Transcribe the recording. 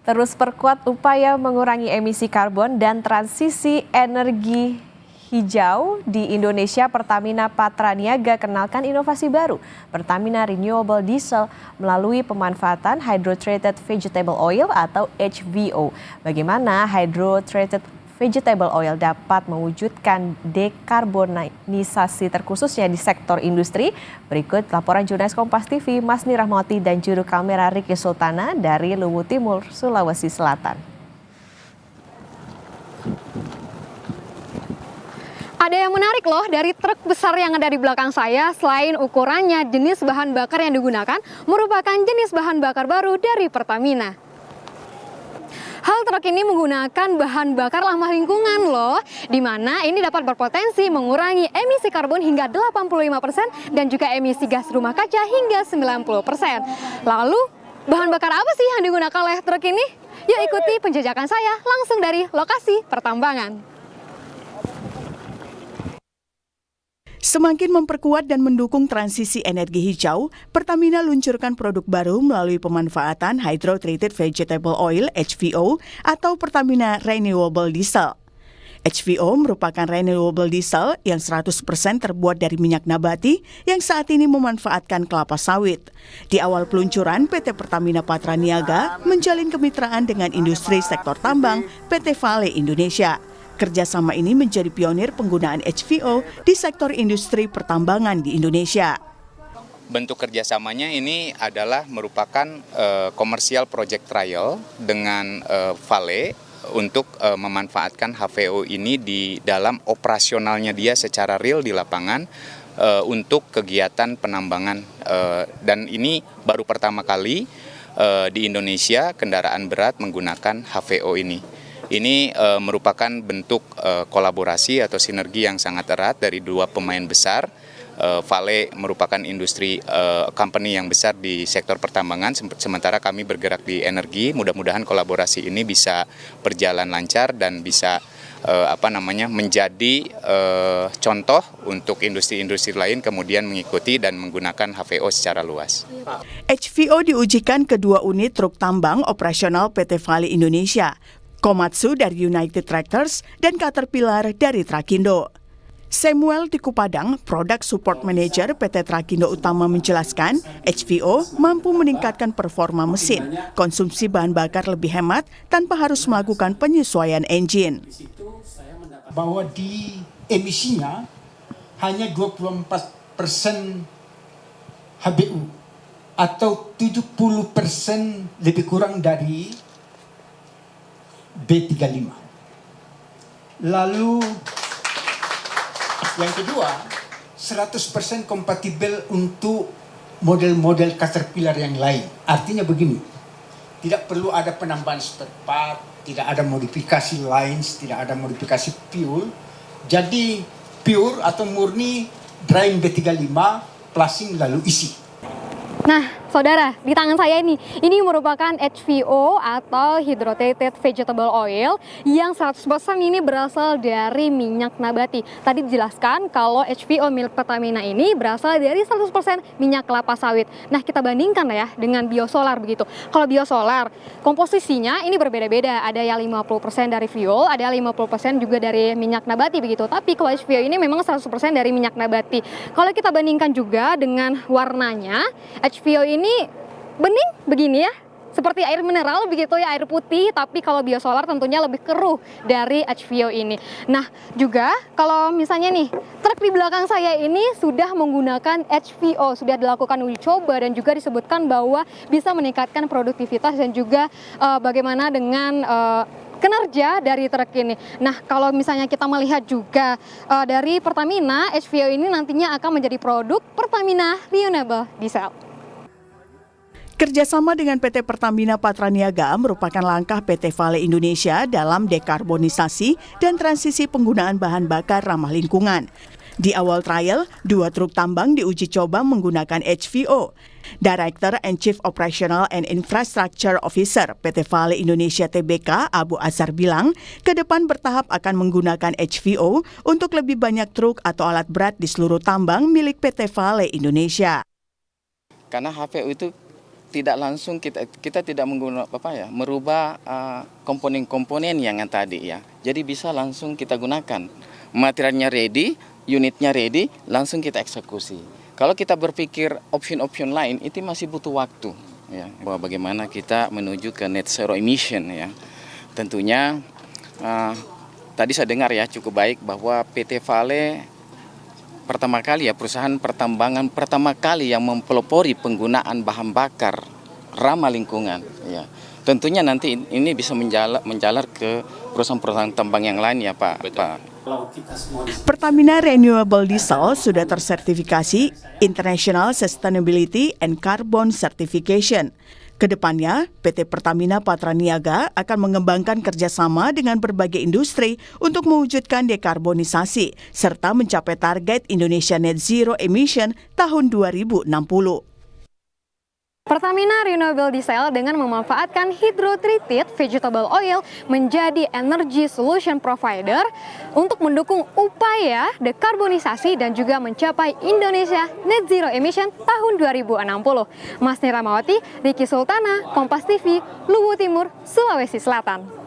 Terus perkuat upaya mengurangi emisi karbon dan transisi energi hijau di Indonesia. Pertamina Patraniaga kenalkan inovasi baru, Pertamina Renewable Diesel melalui pemanfaatan Hydrotreated Vegetable Oil atau HVO. Bagaimana Hydrotreated Vegetable oil dapat mewujudkan dekarbonisasi terkhususnya di sektor industri? Berikut laporan jurnalis Kompas TV Masni Rahmawati dan juru kamera Riki Sultana dari Luwu Timur, Sulawesi Selatan. Ada yang menarik loh dari truk besar yang ada di belakang saya. Selain ukurannya, jenis bahan bakar yang digunakan merupakan jenis bahan bakar baru dari Pertamina. Hal truk ini menggunakan bahan bakar ramah lingkungan loh, di mana ini dapat berpotensi mengurangi emisi karbon hingga 85% dan juga emisi gas rumah kaca hingga 90%. Lalu, bahan bakar apa sih yang digunakan oleh truk ini? Yuk ikuti penjajakan saya langsung dari lokasi pertambangan. Semakin memperkuat dan mendukung transisi energi hijau, Pertamina luncurkan produk baru melalui pemanfaatan Hydrotreated Vegetable Oil (HVO) atau Pertamina Renewable Diesel. HVO merupakan renewable diesel yang 100% terbuat dari minyak nabati yang saat ini memanfaatkan kelapa sawit. Di awal peluncuran, PT Pertamina Patraniaga menjalin kemitraan dengan industri sektor tambang PT Vale Indonesia. Kerjasama ini menjadi pionir penggunaan HVO di sektor industri pertambangan di Indonesia. Bentuk kerjasamanya ini adalah merupakan commercial project trial dengan Vale untuk memanfaatkan HVO ini di dalam operasionalnya dia secara real di lapangan untuk kegiatan penambangan. Dan ini baru pertama kali di Indonesia kendaraan berat menggunakan HVO ini. Ini merupakan bentuk kolaborasi atau sinergi yang sangat erat dari dua pemain besar. Vale merupakan industri company yang besar di sektor pertambangan, sementara kami bergerak di energi. Mudah-mudahan kolaborasi ini bisa berjalan lancar dan bisa menjadi contoh untuk industri-industri lain kemudian mengikuti dan menggunakan HVO secara luas. HVO diujikan kedua unit truk tambang operasional PT Vale Indonesia, Komatsu dari United Tractors, dan Caterpillar dari Trakindo. Samuel Tikupadang, Product Support Manager PT Trakindo Utama menjelaskan, HVO mampu meningkatkan performa mesin, konsumsi bahan bakar lebih hemat tanpa harus melakukan penyesuaian engine. Bahwa di emisinya hanya 24% HBU atau 70% lebih kurang dari B35. Lalu yang kedua, 100% kompatibel untuk model-model Caterpillar yang lain. Artinya begini, tidak perlu ada penambahan spare part, tidak ada modifikasi lines, tidak ada modifikasi fuel. Jadi pure atau murni drying B35, plusing lalu isi. Nah, saudara, di tangan saya ini merupakan HVO atau Hydrotreated Vegetable Oil yang 100% ini berasal dari minyak nabati. Tadi dijelaskan kalau HVO milik Pertamina ini berasal dari 100% minyak kelapa sawit. Nah, kita bandingkan ya dengan biosolar begitu. Kalau biosolar, komposisinya ini berbeda-beda. Ada yang 50% dari fuel, ada 50% juga dari minyak nabati begitu. Tapi kalau HVO ini memang 100% dari minyak nabati. Kalau kita bandingkan juga dengan warnanya, HVO ini bening begini ya, seperti air mineral begitu ya, air putih, tapi kalau biosolar tentunya lebih keruh dari HVO ini. Nah, juga kalau misalnya nih, truk di belakang saya ini sudah menggunakan HVO, sudah dilakukan uji coba dan juga disebutkan bahwa bisa meningkatkan produktivitas dan juga bagaimana dengan kinerja dari truk ini. Nah, kalau misalnya kita melihat juga dari Pertamina, HVO ini nantinya akan menjadi produk Pertamina Renewable Diesel. Kerjasama dengan PT Pertamina Patraniaga merupakan langkah PT Vale Indonesia dalam dekarbonisasi dan transisi penggunaan bahan bakar ramah lingkungan. Di awal trial, 2 truk tambang diuji coba menggunakan HVO. Director and Chief Operational and Infrastructure Officer PT Vale Indonesia Tbk, Abu Azhar bilang, ke depan bertahap akan menggunakan HVO untuk lebih banyak truk atau alat berat di seluruh tambang milik PT Vale Indonesia. Karena HVO itu tidak langsung kita tidak menggunakan merubah komponen-komponen yang tadi ya. Jadi bisa langsung kita gunakan. Materialnya ready, unitnya ready, langsung kita eksekusi. Kalau kita berpikir option-option lain itu masih butuh waktu ya. Bahwa bagaimana kita menuju ke net zero emission ya. Tentunya tadi saya dengar ya cukup baik bahwa PT Vale pertama kali ya, perusahaan pertambangan pertama kali yang mempelopori penggunaan bahan bakar ramah lingkungan ya. Tentunya nanti ini bisa menjalar ke perusahaan-perusahaan tambang yang lain ya Pak. Pertamina Renewable Diesel sudah tersertifikasi International Sustainability and Carbon Certification. Kedepannya, PT Pertamina Patraniaga akan mengembangkan kerjasama dengan berbagai industri untuk mewujudkan dekarbonisasi serta mencapai target Indonesia Net Zero Emission tahun 2060. Pertamina Renewable Diesel dengan memanfaatkan hydrotreated vegetable oil menjadi energy solution provider untuk mendukung upaya dekarbonisasi dan juga mencapai Indonesia Net Zero Emission tahun 2060. Mas Niramawati, Riki Sultana, Kompas TV, Luwu Timur, Sulawesi Selatan.